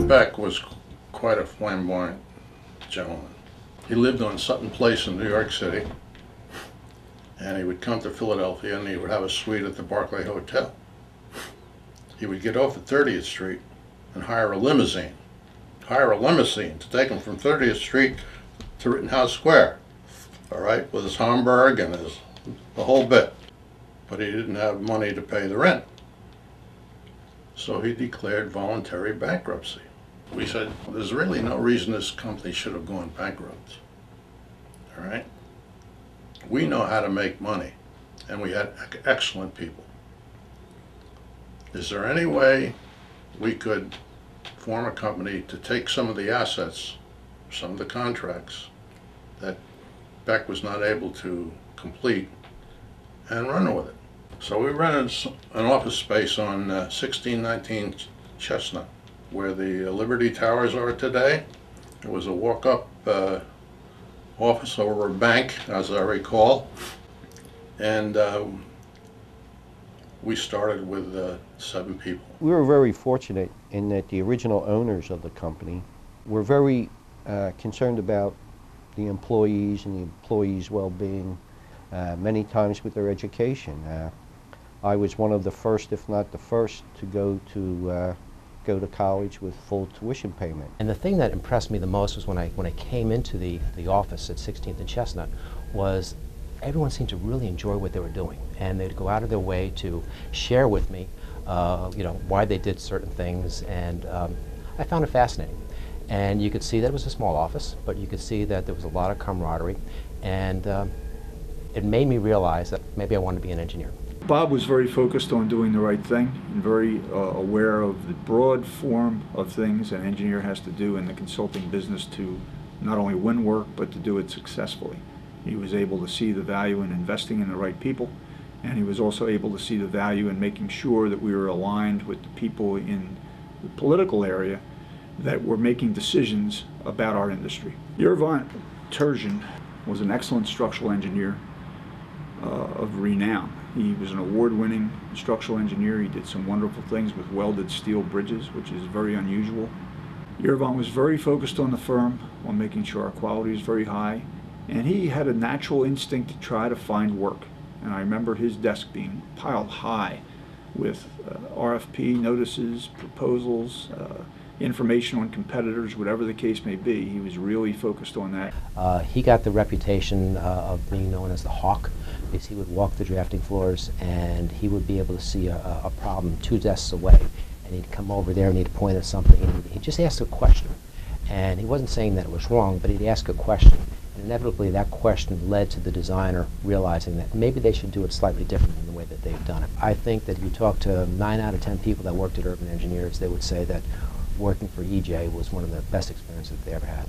Beck was quite a flamboyant gentleman. He lived on Sutton Place in New York City, and he would come to Philadelphia and he would have a suite at the Barclay Hotel. He would get off at 30th Street and hire a limousine to take him from 30th Street to Rittenhouse Square, all right, with his Homburg and the whole bit. But he didn't have money to pay the rent. So he declared voluntary bankruptcy. We said, there's really no reason this company should have gone bankrupt, all right? We know how to make money, and we had excellent people. Is there any way we could form a company to take some of the assets, some of the contracts that Beck was not able to complete and run with it? So we rented an office space on 1619 Chestnut, where the Liberty Towers are today. It was a walk-up office over a bank, as I recall, and we started with 7 people. We were very fortunate in that the original owners of the company were very concerned about the employees and the employees' well-being, many times with their education. I was one of the first, if not the first, to go to college with full tuition payment. And the thing that impressed me the most was when I came into the office at 16th and Chestnut was everyone seemed to really enjoy what they were doing, and they'd go out of their way to share with me why they did certain things, and I found it fascinating. And you could see that it was a small office, but you could see that there was a lot of camaraderie, and it made me realize that maybe I wanted to be an engineer. Bob was very focused on doing the right thing and very aware of the broad form of things an engineer has to do in the consulting business to not only win work but to do it successfully. He was able to see the value in investing in the right people, and he was also able to see the value in making sure that we were aligned with the people in the political area that were making decisions about our industry. Yervant Terzian was an excellent structural engineer of renown. He was an award-winning structural engineer. He did some wonderful things with welded steel bridges, which is very unusual. Yervant was very focused on the firm, on making sure our quality was very high, and he had a natural instinct to try to find work. And I remember his desk being piled high with RFP notices, proposals, information on competitors, whatever the case may be. He was really focused on that. He got the reputation of being known as the Hawk, because he would walk the drafting floors and he would be able to see a problem 2 desks away, and he'd come over there and he'd point at something and he'd just ask a question. And he wasn't saying that it was wrong, but he'd ask a question. And inevitably that question led to the designer realizing that maybe they should do it slightly different than the way that they've done it. I think that if you talk to 9 out of 10 people that worked at Urban Engineers, they would say that working for EJ was one of the best experiences they ever had.